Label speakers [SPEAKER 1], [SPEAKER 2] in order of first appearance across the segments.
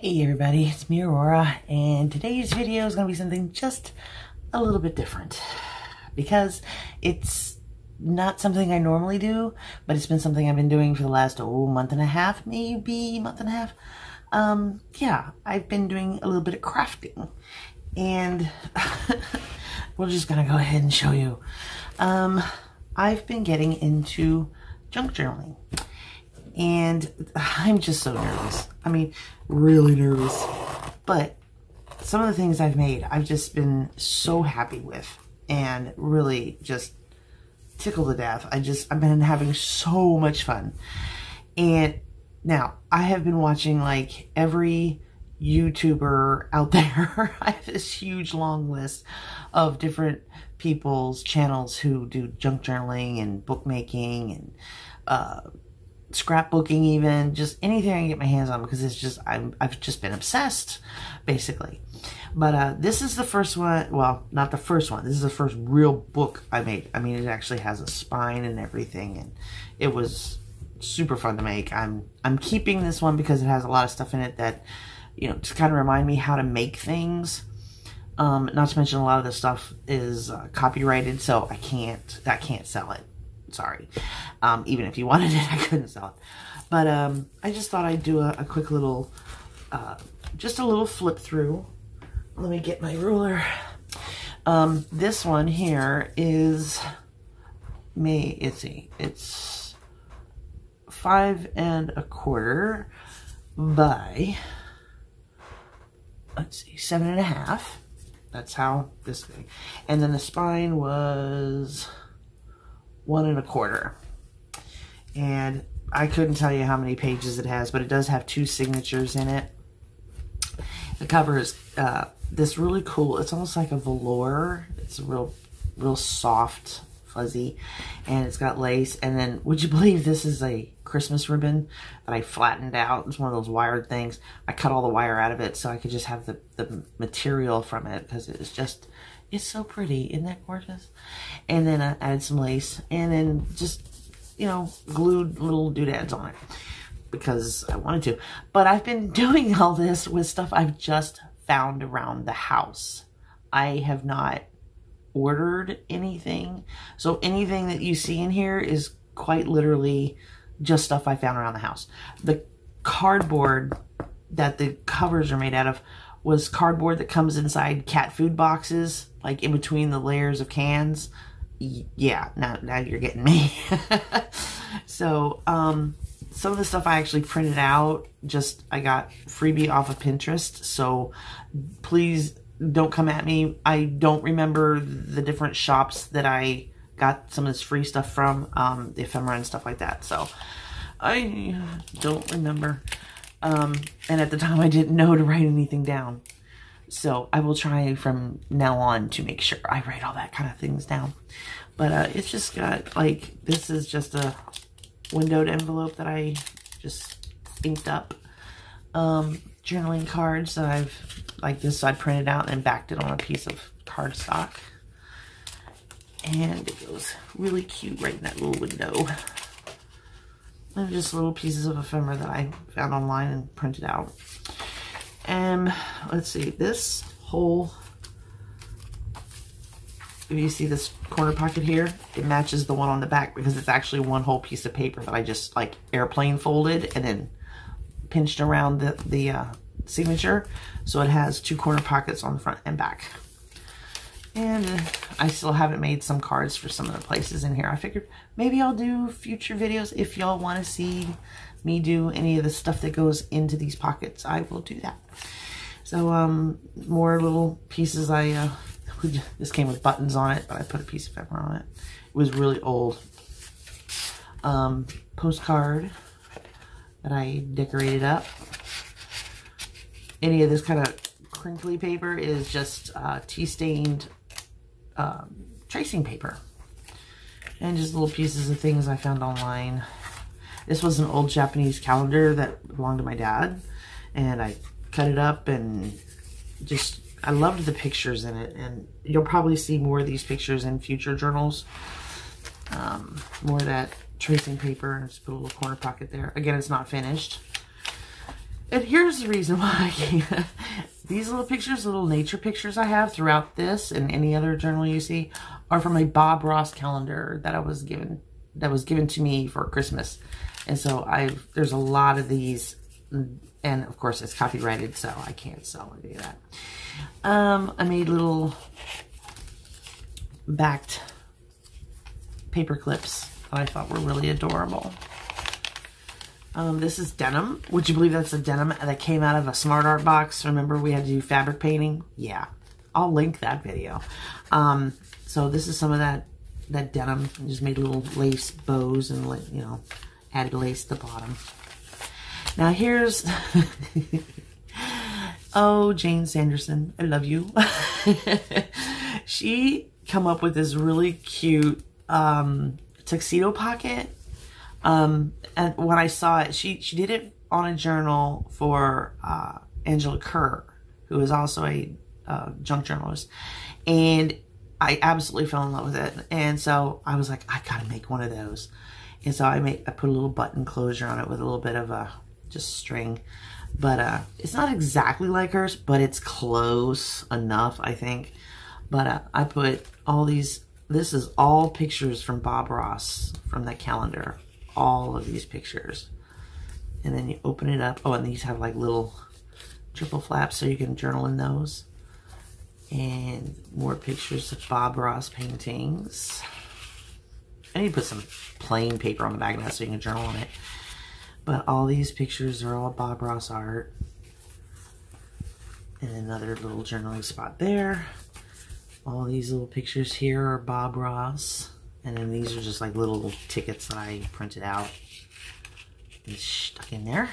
[SPEAKER 1] Hey everybody, it's me Aurora, and today's video is going to be something just a little bit different because it's not something I normally do, but it's been something I've been doing for the last month and a half, maybe month and a half. Yeah, I've been doing a little bit of crafting, and we're just gonna go ahead and show you. I've been getting into junk journaling, and I'm just so nervous. I mean, really nervous. But some of the things I've made, I've just been so happy with, and really just tickled to death. I've been having so much fun. And now I have been watching like every YouTuber out there. I have this huge long list of different people's channels who do junk journaling and bookmaking and scrapbooking, even just anything I can get my hands on, because it's just I've just been obsessed basically. But this is the first one. Well, not the first one. This is the first real book I made. I mean, it actually has a spine and everything, and it was super fun to make. I'm keeping this one because it has a lot of stuff in it that, you know, just kind of remind me how to make things. Not to mention a lot of the stuff is copyrighted, so I can't sell it. Sorry. Even if you wanted it, I couldn't sell it. But I just thought I'd do a quick little, just a little flip through. Let me get my ruler. This one here is it's 5 1/4 by, let's see, 7 1/2. That's how this thing. And then the spine was 1 1/4. And I couldn't tell you how many pages it has, but it does have 2 signatures in it. The cover is this really cool, it's almost like a velour. It's real soft, fuzzy, and it's got lace. And then, would you believe this is a Christmas ribbon that I flattened out? It's one of those wired things. I cut all the wire out of it so I could just have the material from it, because it's so pretty. Isn't that gorgeous? And then I added some lace, and then just, you know, glued little doodads on it because I wanted to. But I've been doing all this with stuff I've just found around the house. I have not ordered anything. So anything that you see in here is quite literally just stuff I found around the house. The cardboard that the covers are made out of was cardboard that comes inside cat food boxes, like in between the layers of cans. Yeah, now you're getting me. So, some of the stuff I actually printed out, I got freebie off of Pinterest. So please don't come at me. I don't remember the different shops that I got some of this free stuff from, the ephemera and stuff like that. So I don't remember. And at the time I didn't know to write anything down. So I will try from now on to make sure I write all that kind of things down. But it's just got, like, this is just a windowed envelope that I just inked up. Journaling cards that I've, like this, I printed out and backed it on a piece of cardstock. And it goes really cute right in that little window. And just little pieces of ephemera that I found online and printed out. And let's see, this whole, if you see this corner pocket here, it matches the one on the back because it's actually one whole piece of paper that I just like airplane folded and then pinched around the signature. So it has 2 corner pockets on the front and back. And I still haven't made some cards for some of the places in here. I figured maybe I'll do future videos. If y'all want to see me do any of the stuff that goes into these pockets, I will do that. So more little pieces. This came with buttons on it, but I put a piece of ephemera on it. It was really old. Postcard that I decorated up. Any of this kind of crinkly paper is just tea-stained tracing paper. And just little pieces of things I found online. This was an old Japanese calendar that belonged to my dad. And I cut it up and just, I loved the pictures in it. And you'll probably see more of these pictures in future journals. More of that tracing paper. And just put a little corner pocket there. Again, it's not finished. And here's the reason why I can't. These little pictures, little nature pictures I have throughout this and any other journal you see are from a Bob Ross calendar that was given to me for Christmas. And so there's a lot of these, and of course it's copyrighted, so I can't sell any of that. I made little backed paper clips that I thought were really adorable. This is denim. Would you believe that's a denim that came out of a Smart Art box? Remember we had to do fabric painting? Yeah, I'll link that video. So this is some of that denim. I just made little lace bows and, you know, added lace at the bottom. Now here's, oh, Jane Sanderson, I love you. She come up with this really cute tuxedo pocket. And when I saw it, she did it on a journal for Angela Kerr, who is also a junk journalist, and I absolutely fell in love with it. And so I was like, I gotta make one of those. And so I put a little button closure on it with a little bit of just string, but it's not exactly like hers, but it's close enough, I think. But I put all these. This is all pictures from Bob Ross from that calendar. All of these pictures, and then you open it up. Oh, and these have like little triple flaps so you can journal in those. And more pictures of Bob Ross paintings. I need to put some plain paper on the back of that so you can journal on it. But all these pictures are all Bob Ross art. And another little journaling spot there. All these little pictures here are Bob Ross. And then these are just like little tickets that I printed out and stuck in there.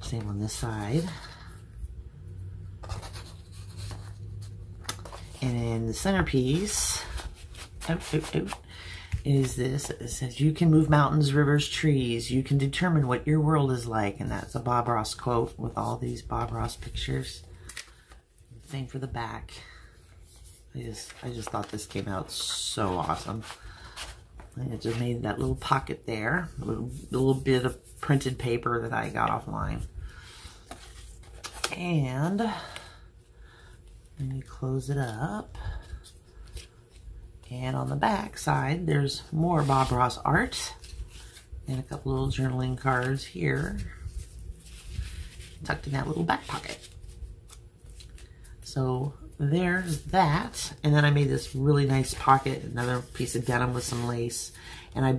[SPEAKER 1] Same on this side. And then the centerpiece is this. It says, you can move mountains, rivers, trees. You can determine what your world is like. And that's a Bob Ross quote with all these Bob Ross pictures. Same for the back. I just thought this came out so awesome. And it just made that little pocket there. A little bit of printed paper that I got offline. And then you close it up. And on the back side, there's more Bob Ross art. And a couple little journaling cards here. Tucked in that little back pocket. So there's that. And then I made this really nice pocket, another piece of denim with some lace. And I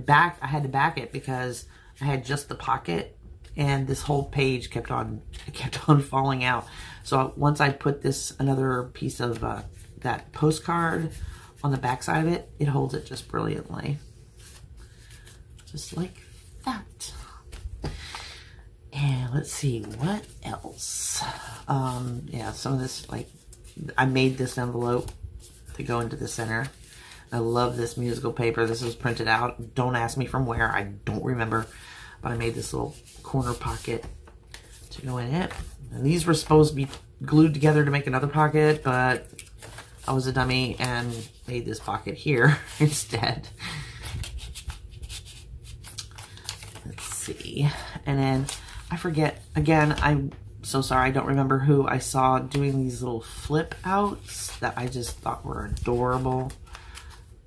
[SPEAKER 1] had to back it because I had just the pocket and this whole page kept on falling out. So once I put another piece of that postcard on the back side of it, it holds it just brilliantly. Just like that. And let's see, what else? Yeah, some of this, like, I made this envelope to go into the center. I love this musical paper. This was printed out. Don't ask me from where. I don't remember. But I made this little corner pocket to go in it. And these were supposed to be glued together to make another pocket, but I was a dummy and made this pocket here instead. Let's see. And then I forget, again, I'm so sorry, I don't remember who I saw doing these little flip outs that I just thought were adorable.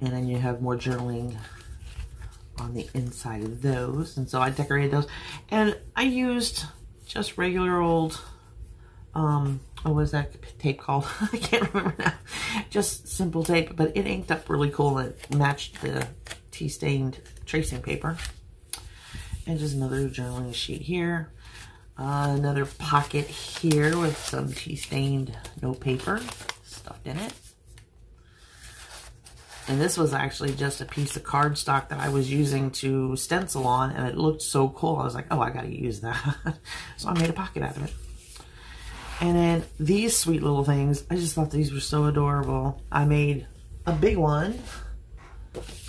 [SPEAKER 1] And then you have more journaling on the inside of those. And so I decorated those. And I used just regular old, what was that tape called? I can't remember now. Just simple tape, but it inked up really cool and it matched the tea-stained tracing paper. And just another journaling sheet here. Another pocket here with some tea-stained note paper stuffed in it. And this was actually just a piece of cardstock that I was using to stencil on, and it looked so cool. I was like, oh, I gotta use that. So I made a pocket out of it. And then these sweet little things, I just thought these were so adorable. I made a big one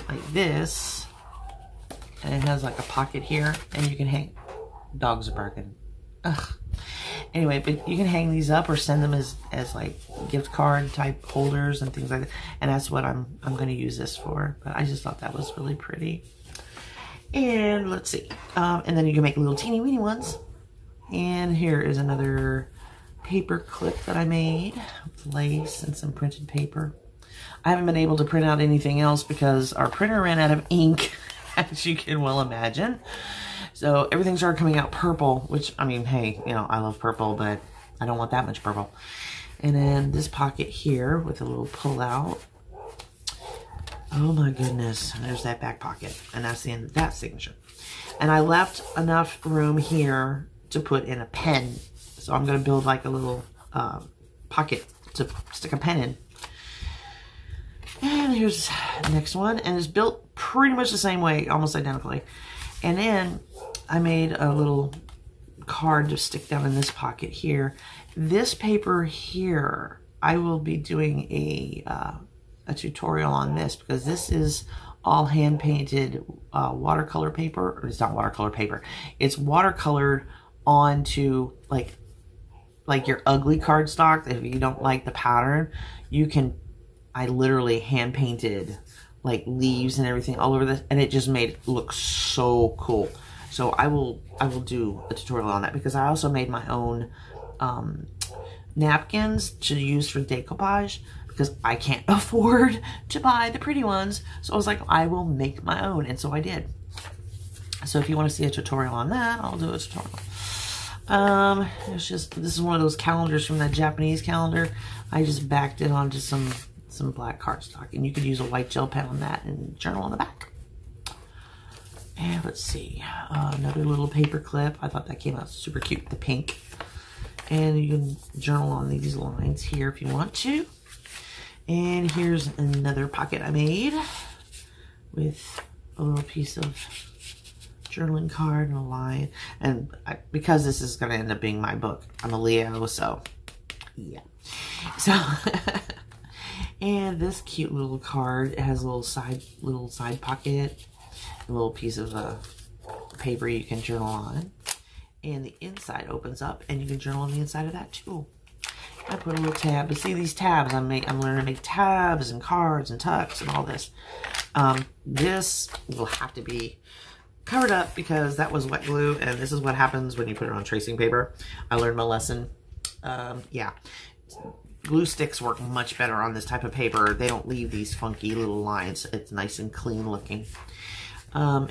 [SPEAKER 1] like this, and it has like a pocket here, and you can hang, dogs are barking. Ugh. Anyway, but you can hang these up or send them as like gift card type holders and things like that. And that's what I'm going to use this for. But I just thought that was really pretty. And let's see. And then you can make little teeny weeny ones And here is another paper clip that I made with lace and some printed paper. I haven't been able to print out anything else because our printer ran out of ink, as you can well imagine. So everything started coming out purple, which, I mean, hey, you know, I love purple, but I don't want that much purple. And then this pocket here with a little pull out. Oh my goodness, and there's that back pocket. And that's the end of that signature. And I left enough room here to put in a pen. So I'm going to build like a little pocket to stick a pen in. And here's the next one. And it's built pretty much the same way, almost identically. And then I made a little card to stick down in this pocket here. This paper here, I will be doing a tutorial on this because this is all hand painted watercolor paper. Or it's not watercolor paper. It's watercolored onto like your ugly cardstock. If you don't like the pattern, you can, I literally hand painted like leaves and everything all over this, and it just made it look so cool. So I will do a tutorial on that because I also made my own napkins to use for decoupage because I can't afford to buy the pretty ones. So I was like, I will make my own, and so I did. So if you want to see a tutorial on that, I'll do a tutorial. It's just, this is one of those calendars from that Japanese calendar. I just backed it onto some black cardstock, and you could use a white gel pen on that and journal on the back. And let's see, another little paper clip. I thought that came out super cute, the pink. And you can journal on these lines here if you want to. And here's another pocket I made with a little piece of journaling card and a line. And because this is going to end up being my book, I'm a Leo, so yeah. So and this cute little card, it has a little side pocket, a little piece of paper you can journal on, and the inside opens up and you can journal on the inside of that too. I put a little tab, but see these tabs, I'm learning to make tabs and cards and tucks and all this. This will have to be covered up because that was wet glue, and this is what happens when you put it on tracing paper. I learned my lesson. Yeah, glue sticks work much better on this type of paper. They don't leave these funky little lines. It's nice and clean looking.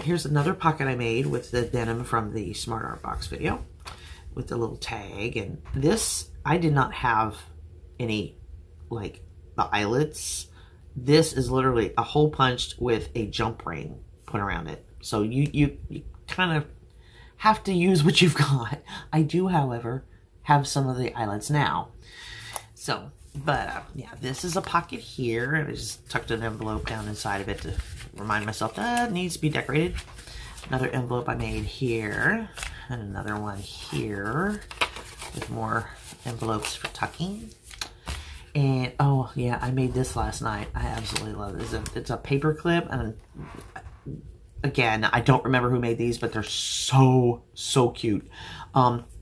[SPEAKER 1] Here's another pocket I made with the denim from the Smart Art Box video with the little tag. And this, I did not have any, like, the eyelets. This is literally a hole punched with a jump ring put around it. So you kind of have to use what you've got. I do, however, have some of the eyelets now. So, but yeah, this is a pocket here. I just tucked an envelope down inside of it to remind myself that it needs to be decorated. Another envelope I made here, and another one here with more envelopes for tucking. And oh yeah, I made this last night. I absolutely love it. It's a paper clip, and again, I don't remember who made these, but they're so cute.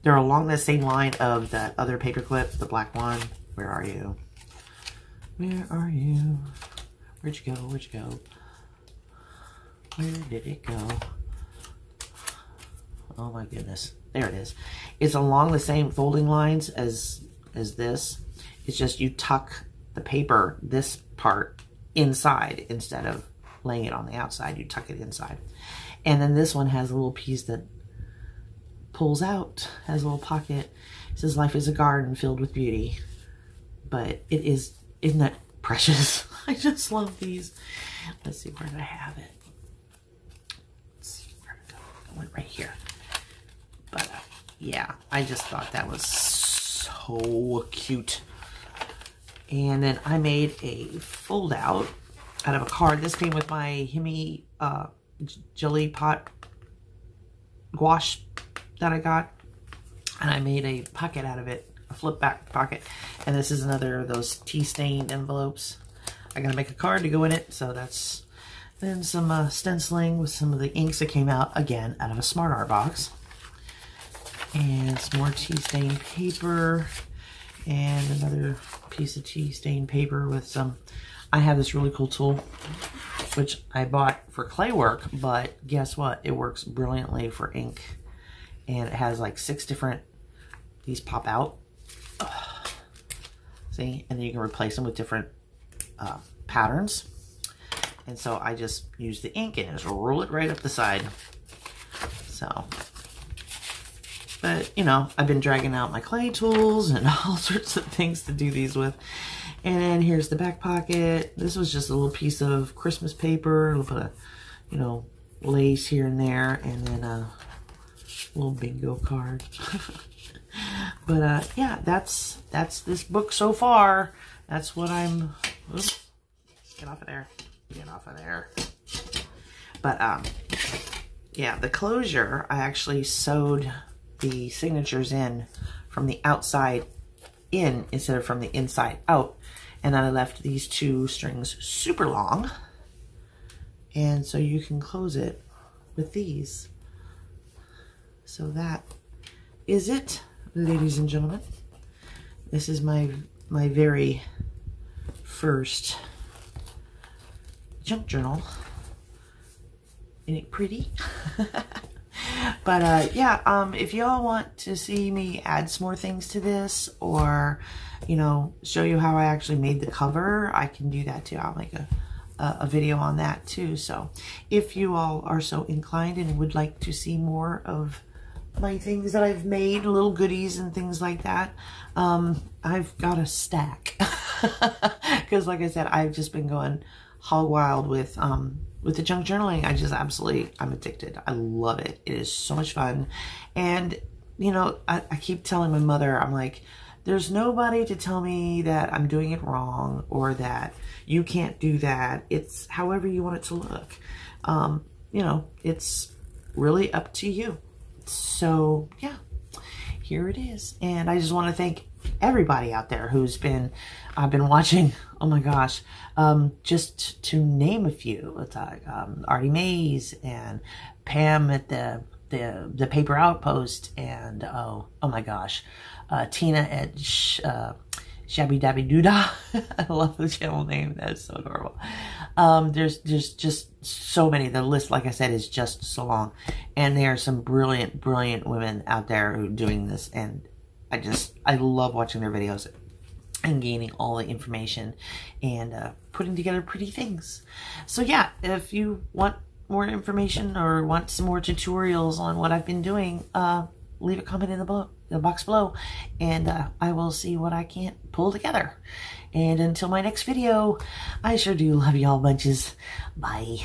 [SPEAKER 1] They're along the same line of that other paper clip, the black one. Where are you? Where are you? Where'd you go? Where'd you go? Where did it go? Oh my goodness. There it is. It's along the same folding lines as this. It's just you tuck the paper, this part, inside instead of laying it on the outside. You tuck it inside. And then this one has a little piece that pulls out, has a little pocket. It says, "Life is a garden filled with beauty." But it is, isn't that precious? I just love these. Let's see, where did I have it? Let's see, where did it go? It went right here. But yeah, I just thought that was so cute. And then I made a fold out of a card. This came with my Himi jelly pot gouache that I got. And I made a pocket out of it. A flip back pocket. And this is another of those tea-stained envelopes. I gotta make a card to go in it, so that's then some stenciling with some of the inks that came out, again, out of a Smart Art box. And some more tea-stained paper, and another piece of tea-stained paper with some, I have this really cool tool, which I bought for clay work, but guess what? It works brilliantly for ink. And it has like 6 different, these pop out. See? And then you can replace them with different patterns. And so I just use the ink and just roll it right up the side. So, but you know, I've been dragging out my clay tools and all sorts of things to do these with. And then here's the back pocket. This was just a little piece of Christmas paper, a little bit of, you know, lace here and there, and then a little bingo card. But yeah, that's this book so far. That's what I'm, oops, get off of there. Get off of there. But yeah, the closure, I actually sewed the signatures in from the outside in instead of from the inside out. And then I left these 2 strings super long. And so you can close it with these. So that is it, ladies and gentlemen. This is my very first junk journal. Isn't it pretty? But yeah, if y'all want to see me add some more things to this, or you know, show you how I actually made the cover, I can do that too. I'll make a video on that too. So if you all are so inclined and would like to see more of my things that I've made, little goodies and things like that, I've got a stack. Because like I said, I've just been going hog wild with the junk journaling. I just absolutely, I'm addicted. I love it. It is so much fun. And you know, I keep telling my mother, I'm like, there's nobody to tell me that I'm doing it wrong or that you can't do that. It's however you want it to look. You know, it's really up to you. So yeah, here it is. And I just want to thank everybody out there who's been, I've been watching, oh my gosh, just to name a few. It's like ARTYmaze and Pam at the Paper Outpost, and oh my gosh, Tina at Shabbydabbydoodah. I love the channel name. That's so adorable. There's just so many. The list, like I said, is just so long. And there are some brilliant, brilliant women out there who are doing this. And I love watching their videos and gaining all the information and putting together pretty things. So yeah, if you want more information or want some more tutorials on what I've been doing, leave a comment in the box below, and I will see what I can't pull together. And until my next video, I sure do love y'all bunches. Bye.